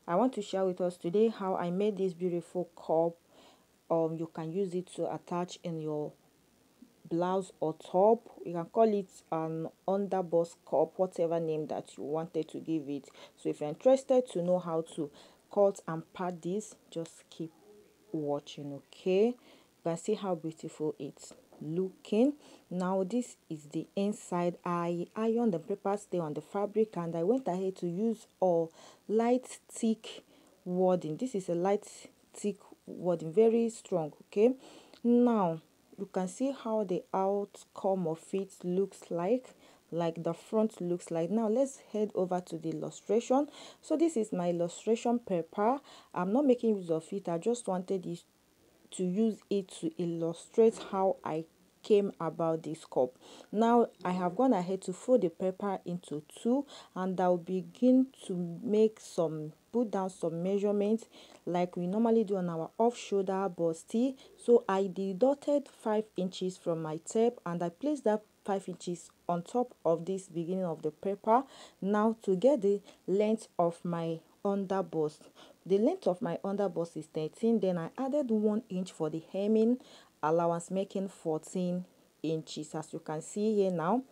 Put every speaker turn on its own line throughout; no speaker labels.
I want to share with us today how I made this beautiful cup. You can use it to attach in your blouse or top. You can call it an underbust cup, whatever name that you wanted to give it. So if you're interested to know how to cut and part this, just keep watching. Okay, you can see how beautiful it's looking. Now this is the inside. I ironed the paper stay on the fabric, and I went ahead to use a light thick wording. This is a light thick wording, very strong. Okay, now you can see how the outcome of it looks like the front looks like. Now let's head over to the illustration. So this is my illustration paper. I'm not making use of it. I just wanted this to use it to illustrate how I came about this cup. Now I have gone ahead to fold the paper into two, and I'll begin to put down some measurements like we normally do on our off shoulder busty. So I deducted 5 inches from my tape, and I placed that 5 inches on top of this beginning of the paper. Now to get the length of my underbust. The length of my underbust is 13. Then I added 1 inch for the hemming allowance, making 14 inches, as you can see here now.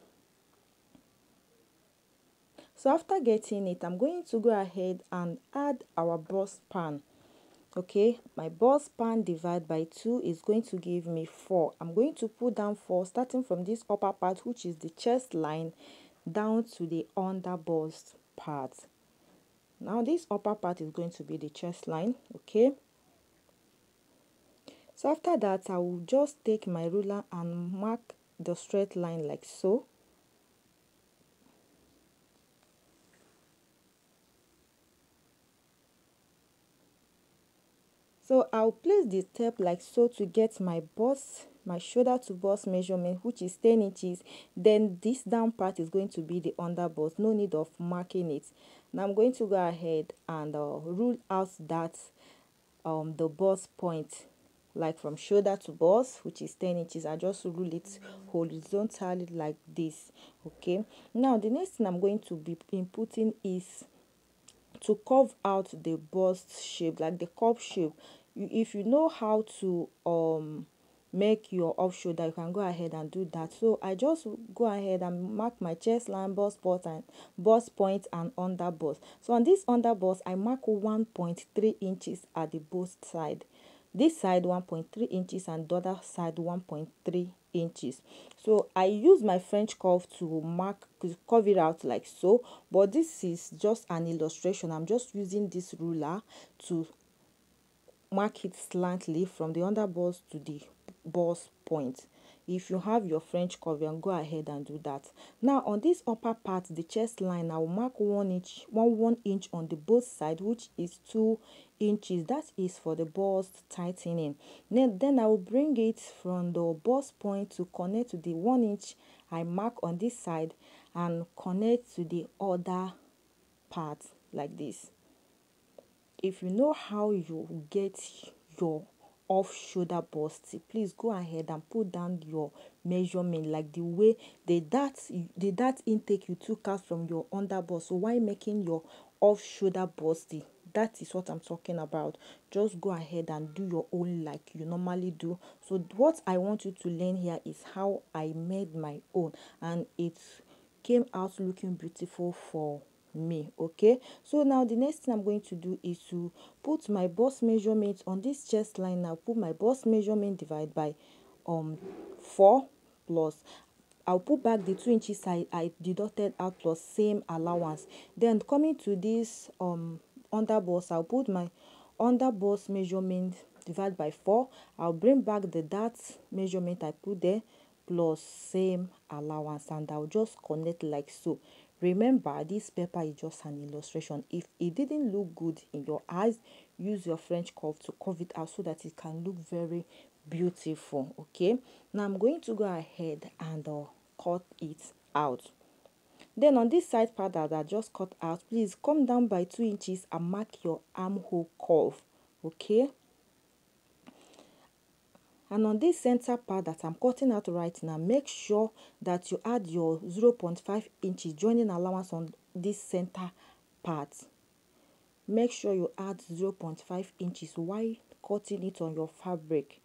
So after getting it, I'm going to go ahead and add our bust span. Okay, my bust span divided by 2 is going to give me 4. I'm going to put down 4 starting from this upper part, which is the chest line, down to the under bust part. Now this upper part is going to be the chest line. Okay, so after that I will just take my ruler and mark the straight line like so. So I'll place the tape like so to get my shoulder to bust measurement, which is 10 inches. Then this down part is going to be the under bust. No need of marking it. Now I'm going to go ahead and rule out that the bust point, like from shoulder to bust, which is 10 inches. I just rule it horizontally like this. Okay, now the next thing I'm going to be inputting is to curve out the bust shape, like the cup shape. If you know how to make your off shoulder, you can go ahead and do that. So I just go ahead and mark my chest line, bust point and under bust. So on this under bust, I mark 1.3 inches at the bust side. This side 1.3 inches and the other side 1.3 inches. So I use my French curve to curve it out like so, but this is just an illustration. I'm just using this ruler to mark it slightly from the under bust to the bust point. If you have your French curve, you can go ahead and do that. Now on this upper part, the chest line, I will mark 1 inch on the both side, which is 2 inches. That is for the bust tightening. Then I will bring it from the bust point to connect to the 1 inch I mark on this side and connect to the other part like this. If you know how you get your off shoulder bust, please go ahead and put down your measurement, like the way the dart intake you took out from your under bust. So while making your off shoulder busty, that is what I'm talking about. Just go ahead and do your own like you normally do. So what I want you to learn here is how I made my own, and it came out looking beautiful for me. Okay, so now the next thing I'm going to do is to put my bust measurement on this chest line. Now put my bust measurement divided by 4 plus I'll put back the 2 inches I deducted out plus same allowance. Then coming to this under bust, I'll put my under bust measurement divided by 4. I'll bring back the dart measurement I put there plus same allowance, and I'll just connect like so. Remember, this paper is just an illustration. If it didn't look good in your eyes, use your French curve to curve it out so that it can look very beautiful. Okay, now I'm going to go ahead and cut it out. Then on this side part that I just cut out, please come down by 2 inches and mark your armhole curve. Okay, and on this center part that I'm cutting out right now, make sure that you add your 0.5 inches joining allowance on this center part. make sure you add 0.5 inches while cutting it on your fabric.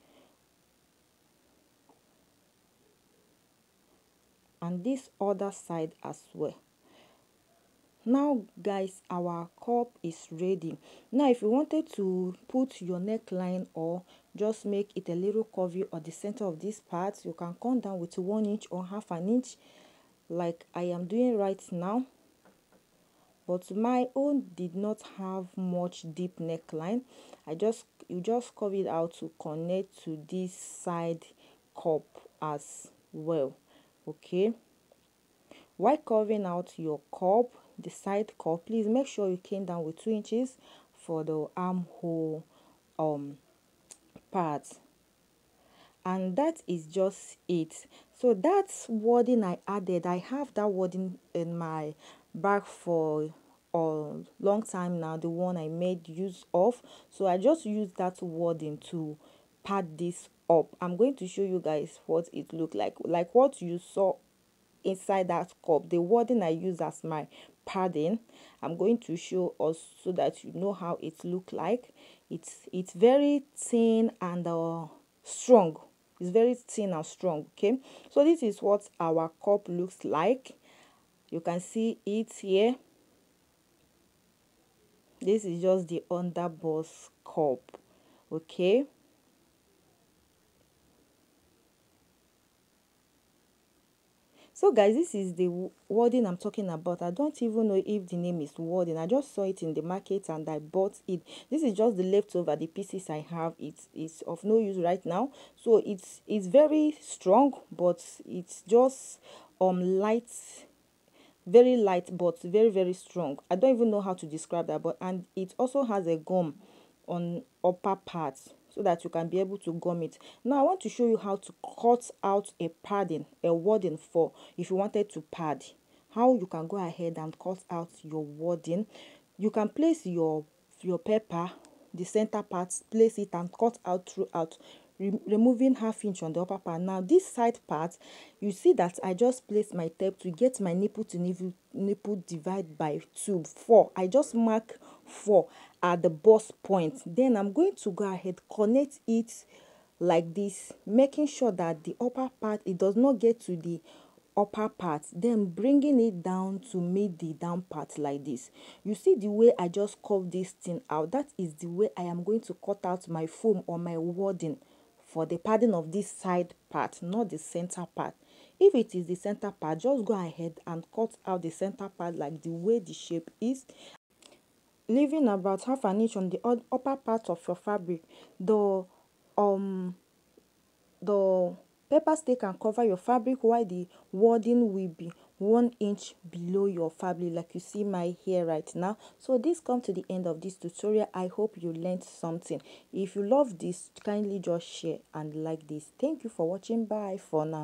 And this other side as well. Now guys, our cup is ready. Now if you wanted to put your neckline or just make it a little curvy on the center of this part, you can come down with 1 inch or half an inch like I am doing right now. But my own did not have much deep neckline. You just curve it out to connect to this side cup as well. Okay, while curving out your cup, the side cup, please make sure you came down with 2 inches for the armhole part. And that is just it. So that's wording I added. I have that wording in my bag for a long time now, the one I made use of. So I just used that wording to pad this up. I'm going to show you guys what it looked like what you saw inside that cup, the wording I use as my padding. I'm going to show us so that you know how it look like. It's very thin and strong. It's very thin and strong. Okay, so this is what our cup looks like. You can see it here. This is just the underboss cup. Okay, so guys, this is the wording I'm talking about. I don't even know if the name is wording. I just saw it in the market and I bought it. This is just the leftover, the pieces I have. It's of no use right now. So it's very strong, but it's just light, very light, but very, very strong. I don't even know how to describe that. But and it also has a gum on upper parts so that you can be able to gum it. Now I want to show you how to cut out a padding, a wording for if you wanted to pad. How you can go ahead and cut out your wording. You can place your paper, the center part, place it and cut out throughout, removing half inch on the upper part. Now this side part, you see that I just placed my tape to get my nipple to nipple divide by 2, 4. I just mark 4 at the bust point. Then I'm going to go ahead, connect it like this, making sure that the upper part, it does not get to the upper part, then bringing it down to meet the down part like this. You see the way I just curve this thing out? That is the way I am going to cut out my foam or my wording for the padding of this side part, not the center part. If it is the center part, just go ahead and cut out the center part like the way the shape is, leaving about half an inch on the upper part of your fabric. Um the paper stay can cover your fabric while the wording will be 1 inch below your fabric, like you see my hair right now. So this comes to the end of this tutorial. I hope you learned something. If you love this, kindly just share and like this. Thank you for watching. Bye for now.